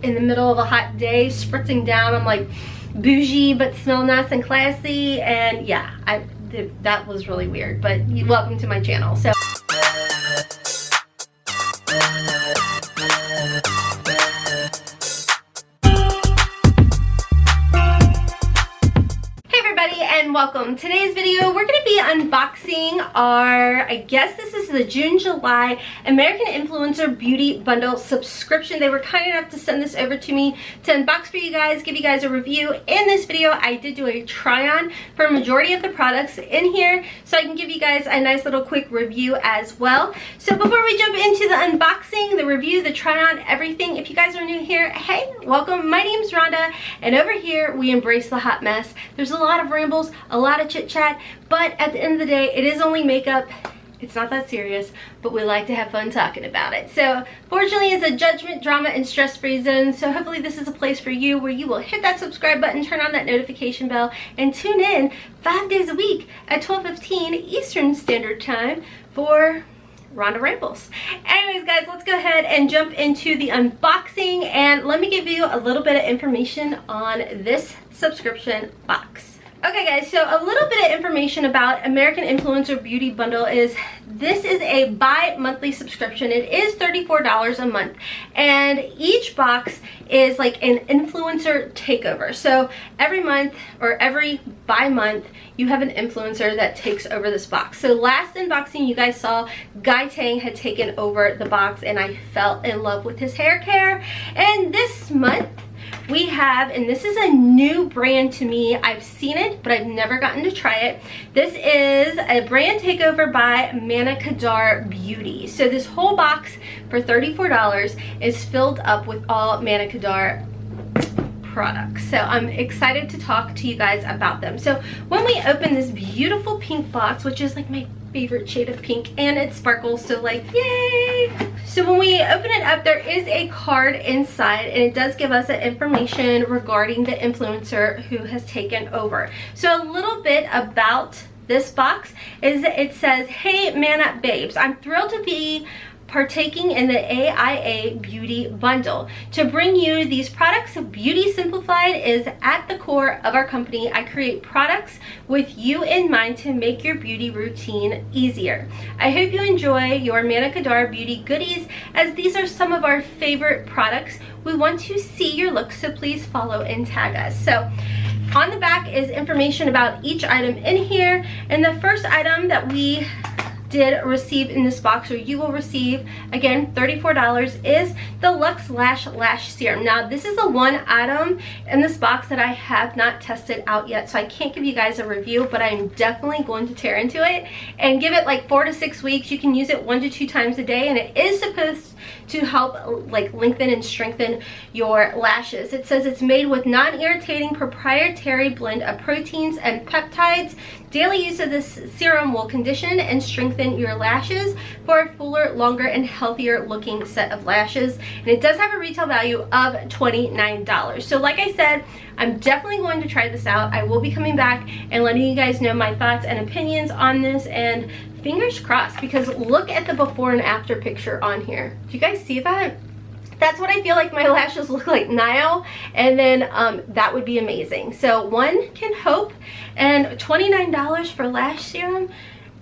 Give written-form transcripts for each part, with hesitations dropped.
in the middle of a hot day, spritzing down. I'm like bougie but smell nice and classy, and yeah, that was really weird, but welcome to my channel. So and welcome. Today's video, we're going to be unboxing our, I guess this is the June-July American Influencer Beauty Bundle subscription. They were kind enough to send this over to me to unbox for you guys, give you guys a review. In this video, I did do a try-on for a majority of the products in here, so I can give you guys a nice little quick review as well. So before we jump into the unboxing, the review, the try-on, everything, if you guys are new here, hey, welcome. My name's Rhonda, and over here, we embrace the hot mess. There's a lot of rambles, a lot of chit chat, but at the end of the day, it is only makeup. It's not that serious, but we like to have fun talking about it. So fortunately, it's a judgment, drama, and stress-free zone. So hopefully this is a place for you where you will hit that subscribe button, turn on that notification bell, and tune in 5 days a week at 12:15 Eastern Standard Time for Rhonda Rambles. Anyways, guys, let's go ahead and jump into the unboxing, and let me give you a little bit of information on this subscription box. Okay guys, so a little bit of information about American Influencer Beauty Bundle is this is a bi-monthly subscription. It is $34 a month, and each box is like an influencer takeover. So every month or every bi-month you have an influencer that takes over this box. So last unboxing you guys saw Guy Tang had taken over the box, and I fell in love with his hair care. And this month we have, and this is a new brand to me. I've seen it, but I've never gotten to try it. This is a brand takeover by Manna Kadar Beauty. So this whole box for $34 is filled up with all Manna Kadar products. So I'm excited to talk to you guys about them. So when we open this beautiful pink box, which is like my favorite shade of pink, and it sparkles, so like yay. So when we open it up, there is a card inside, and it does give us information regarding the influencer who has taken over. So a little bit about this box is that it says, "Hey Manna babes, I'm thrilled to be partaking in the AIA Beauty Bundle. To bring you these products, Beauty Simplified is at the core of our company. I create products with you in mind to make your beauty routine easier. I hope you enjoy your Manna Kadar Beauty goodies, as these are some of our favorite products. We want to see your look, so please follow and tag us." So on the back is information about each item in here, and the first item that we did receive in this box, or you will receive, again, $34, is the Luxe Lash Serum. Now this is the one item in this box that I have not tested out yet, so I can't give you guys a review, but I'm definitely going to tear into it and give it like 4 to 6 weeks. You can use it 1 to 2 times a day, and it is supposed to help like lengthen and strengthen your lashes. It says it's made with non-irritating proprietary blend of proteins and peptides. Daily use of this serum will condition and strengthen your lashes for a fuller, longer, and healthier looking set of lashes. And it does have a retail value of $29. So like I said, I'm definitely going to try this out. I will be coming back and letting you guys know my thoughts and opinions on this, and fingers crossed, because look at the before and after picture on here. Do you guys see that? That's what I feel like my lashes look like now, and then that would be amazing. So one can hope, and $29 for lash serum,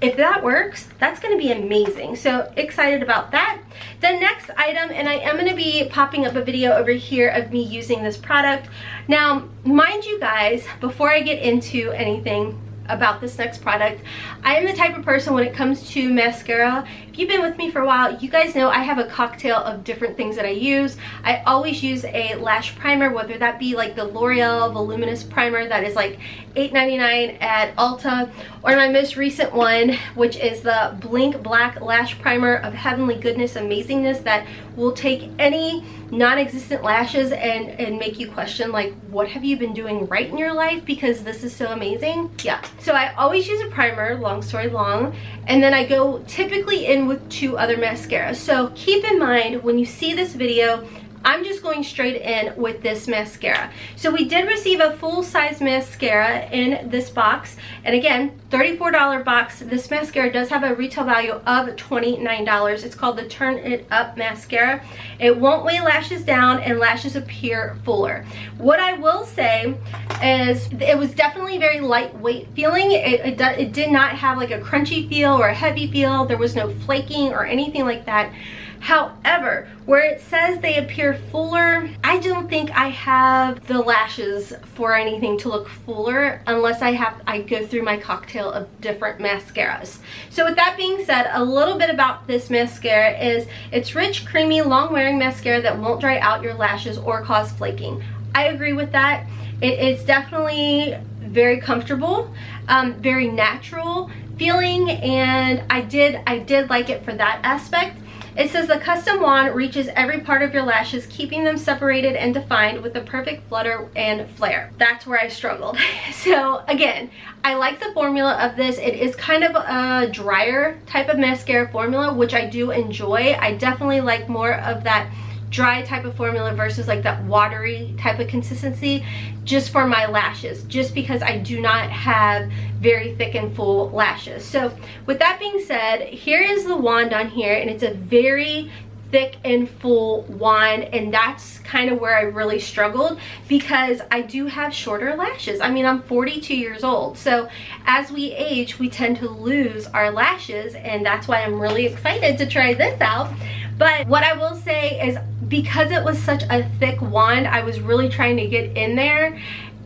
if that works, that's going to be amazing. So excited about that. The next item, and I am going to be popping up a video over here of me using this product. Now, mind you guys, before I get into anything about this next product, I am the type of person when it comes to mascara, if you've been with me for a while, you guys know I have a cocktail of different things that I use. I always use a lash primer, whether that be like the L'Oreal Voluminous Primer that is like $8.99 at Ulta, or my most recent one, which is the Blink Black Lash Primer of Heavenly Goodness Amazingness, that will take any non-existent lashes and make you question like, what have you been doing right in your life, because this is so amazing. Yeah, so I always use a primer, long story long, and then I go typically in with 2 other mascaras. So keep in mind when you see this video, I'm just going straight in with this mascara. So we did receive a full-size mascara in this box, and again, $34 box. This mascara does have a retail value of $29. It's called the Turn It Up mascara. It won't weigh lashes down, and lashes appear fuller. What I will say is it was definitely very lightweight feeling. It did not have like a crunchy feel or a heavy feel. There was no flaking or anything like that. However, where it says they appear fuller, I don't think I have the lashes for anything to look fuller unless I go through my cocktail of different mascaras. So with that being said, a little bit about this mascara is it's rich, creamy, long-wearing mascara that won't dry out your lashes or cause flaking. I agree with that. It is definitely very comfortable, very natural feeling, and I did like it for that aspect. It says the custom wand reaches every part of your lashes, keeping them separated and defined with the perfect flutter and flare. That's where I struggled. So again, I like the formula of this. It is kind of a drier type of mascara formula, which I do enjoy. I definitely like more of that dry type of formula versus like that watery type of consistency just for my lashes, just because I do not have very thick and full lashes. So with that being said, here is the wand on here, and it's a very thick and full wand, and that's kind of where I really struggled because I do have shorter lashes. I mean, I'm 42 years old, so as we age we tend to lose our lashes, and that's why I'm really excited to try this out. But what I will say is, because it was such a thick wand, I was really trying to get in there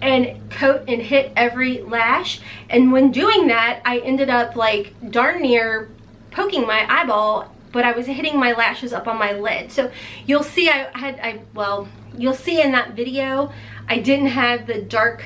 and coat and hit every lash, and when doing that I ended up like darn near poking my eyeball, but I was hitting my lashes up on my lid. So you'll see you'll see in that video I didn't have the dark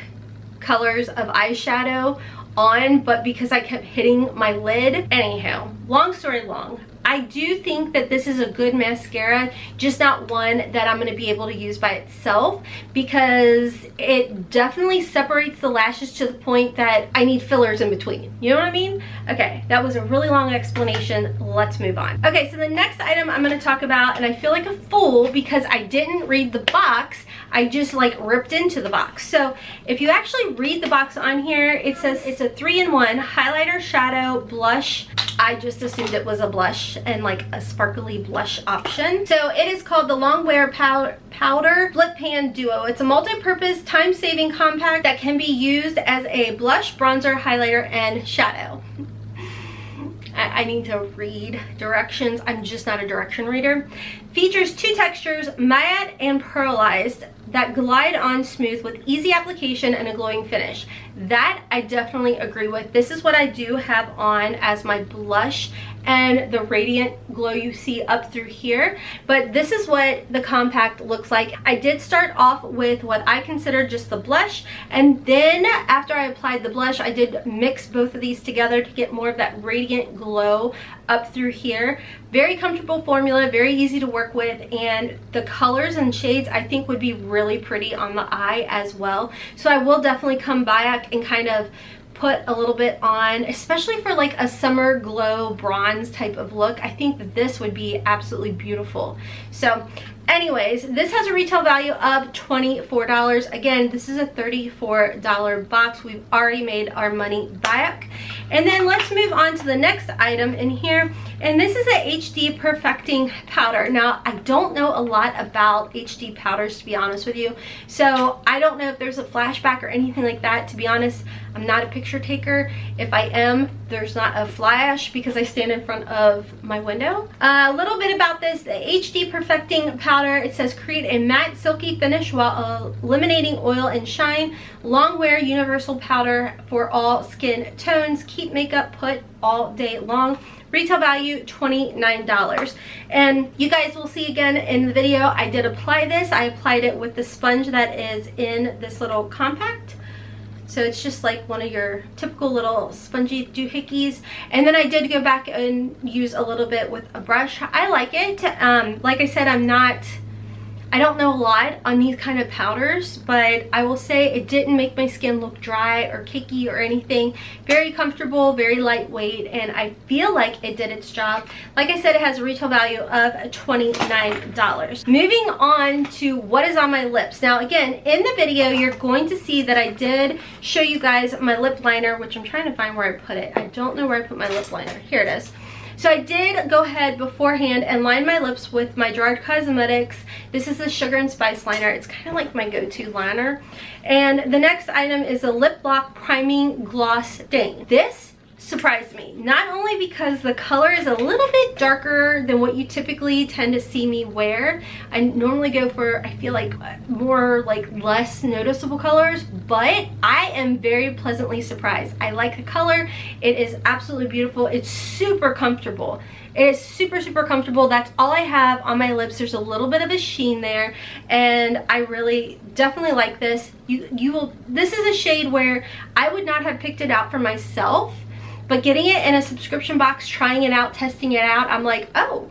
colors of eyeshadow on, but because I kept hitting my lid. Anyhow, long story long, I do think that this is a good mascara, just not one that I'm going to be able to use by itself, because it definitely separates the lashes to the point that I need fillers in between. You know what I mean? Okay, that was a really long explanation. Let's move on. Okay, so the next item I'm going to talk about, and I feel like a fool because I didn't read the box, I just like ripped into the box. So if you actually read the box on here, it says it's a 3-in-1 highlighter, shadow, blush. I just assumed it was a blush and like a sparkly blush option. So it is called the Long Wear Powder Split Pan Duo. It's a multi-purpose, time-saving compact that can be used as a blush, bronzer, highlighter, and shadow. I need to read directions. I'm just not a direction reader. Features 2 textures, matte and pearlized, that glide on smooth with easy application and a glowing finish. That I definitely agree with. This is what I do have on as my blush and the radiant glow you see up through here, but this is what the compact looks like. I did start off with what I consider just the blush, and then after I applied the blush I did mix both of these together to get more of that radiant glow up through here. Very comfortable formula, very easy to work with, and the colors and shades I think would be really pretty on the eye as well. So I will definitely come back and kind of put a little bit on, especially for like a summer glow bronze type of look. I think that this would be absolutely beautiful. So anyways, this has a retail value of $24. Again, this is a $34 box. We've already made our money back. And then let's move on to the next item in here, and this is a HD Perfecting Powder. Now, I don't know a lot about HD powders, to be honest with you, so I don't know if there's a flashback or anything like that. To be honest, I'm not a picture taker. If I am, there's not a flash because I stand in front of my window. A little bit about this, the HD Perfecting Powder. It says create a matte silky finish while eliminating oil and shine. Long wear universal powder for all skin tones. Keep makeup put all day long. Retail value $29. And you guys will see again in the video, I did apply this. I applied it with the sponge that is in this little compact. So it's just like one of your typical little spongy doohickeys. And then I did go back and use a little bit with a brush. I like it. Like I said, I'm not I don't know a lot on these kind of powders, but I will say it didn't make my skin look dry or cakey or anything. Very comfortable, very lightweight, and I feel like it did its job. Like I said, it has a retail value of $29. Moving on to what is on my lips. Now again, in the video, you're going to see that I did show you guys my lip liner, which I'm trying to find where I put it. I don't know where I put my lip liner. Here it is. So I did go ahead beforehand and line my lips with my Gerard Cosmetics. This is the Sugar and Spice liner. It's kind of like my go-to liner. And the next item is a Lip Lock Priming Gloss Stain. This surprised me, not only because the color is a little bit darker than what you typically tend to see me wear. I normally go for, I feel like, more like less noticeable colors, but I am very pleasantly surprised. I like the color. It is absolutely beautiful. It's super comfortable. It is super, super comfortable. That's all I have on my lips. There's a little bit of a sheen there, and I really definitely like this. This is a shade where I would not have picked it out for myself, but getting it in a subscription box, trying it out, testing it out, I'm like, oh,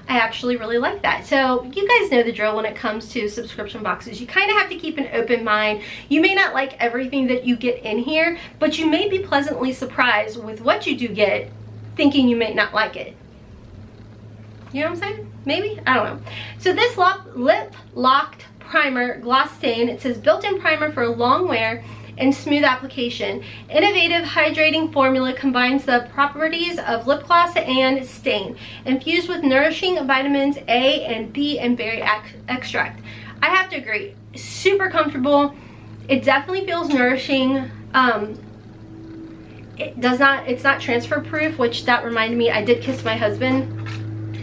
I actually really like that. So you guys know the drill when it comes to subscription boxes. You kind of have to keep an open mind. You may not like everything that you get in here, but you may be pleasantly surprised with what you do get, thinking you may not like it. You know what I'm saying? Maybe? I don't know. So this Lip Locked Primer Gloss Stain, it says built-in primer for long wear and smooth application. Innovative hydrating formula combines the properties of lip gloss and stain, infused with nourishing vitamins A and B and berry extract. I have to agree, super comfortable. It definitely feels nourishing. It's not transfer proof, which that reminded me, I did kiss my husband,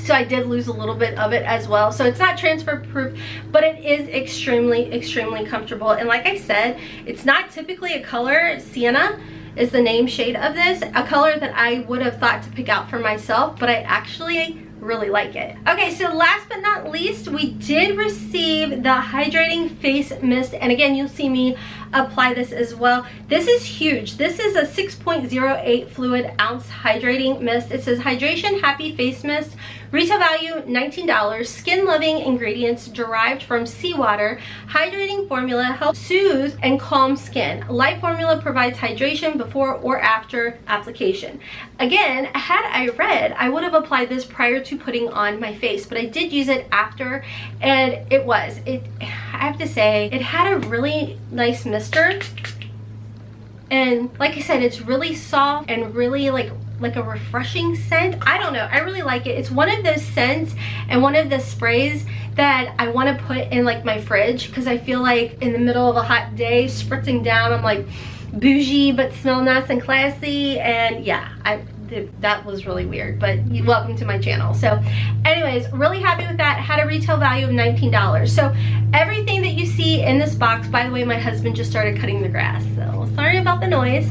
so I did lose a little bit of it as well. So it's not transfer proof, but it is extremely, extremely comfortable. And like I said, it's not typically a color. Sienna is the name shade of this, a color that I would have thought to pick out for myself, but I actually really like it. Okay, so last but not least, we did receive the Hydrating Face Mist, and again, you'll see me apply this as well. This is huge. This is a 6.08 fluid ounce hydrating mist. It says Hydration Happy Face Mist. Retail value $19. Skin loving ingredients derived from seawater. Hydrating formula helps soothe and calm skin. Light formula provides hydration before or after application. Again, had I read, I would have applied this prior to putting on my face, but I did use it after, and I have to say, it had a really nice mister. And like I said, it's really soft and really like a refreshing scent. I don't know, I really like it. It's one of those scents and one of the sprays that I want to put in like my fridge, because I feel like in the middle of a hot day, spritzing down, I'm like bougie but smell nice and classy. And yeah, that was really weird, but welcome to my channel. So anyways, really happy with that. Had a retail value of $19. So everything that you see in this box, by the way, my husband just started cutting the grass, so sorry about the noise.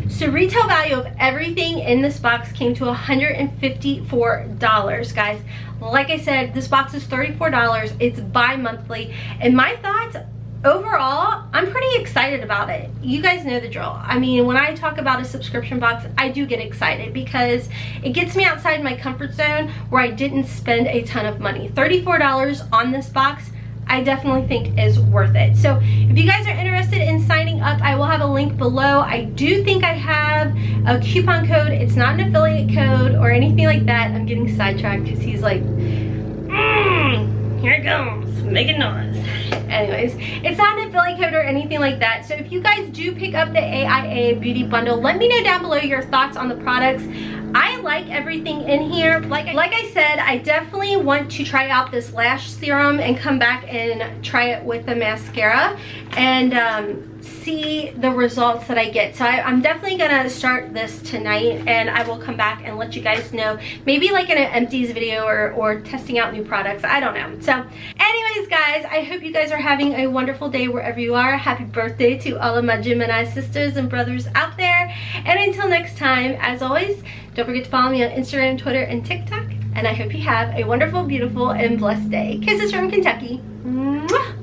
So retail value of everything in this box came to $154, guys. Like I said, this box is $34. It's bi-monthly, and my thoughts overall, I'm pretty excited about it. You guys know the drill. I mean, when I talk about a subscription box, I do get excited because it gets me outside my comfort zone where I didn't spend a ton of money. $34 on this box, I definitely think is worth it. So if you guys are interested in signing up, I will have a link below. I do think I have a coupon code. It's not an affiliate code or anything like that. I'm getting sidetracked because he's like, here it comes, making noise. Anyways, it's not an affiliate code or anything like that. So if you guys do pick up the AIA beauty bundle, let me know down below your thoughts on the products. I like everything in here. Like I said, I definitely want to try out this lash serum and come back and try it with the mascara and see the results that I get. So I'm definitely gonna start this tonight, and I will come back and let you guys know, maybe like in an empties video or testing out new products. I don't know. So anyways, guys, I hope you guys are having a wonderful day wherever you are. Happy birthday to all of my Gemini sisters and brothers out there. And until next time, as always, don't forget to follow me on Instagram, Twitter, and TikTok. And I hope you have a wonderful, beautiful, and blessed day. Kisses from Kentucky. Mwah!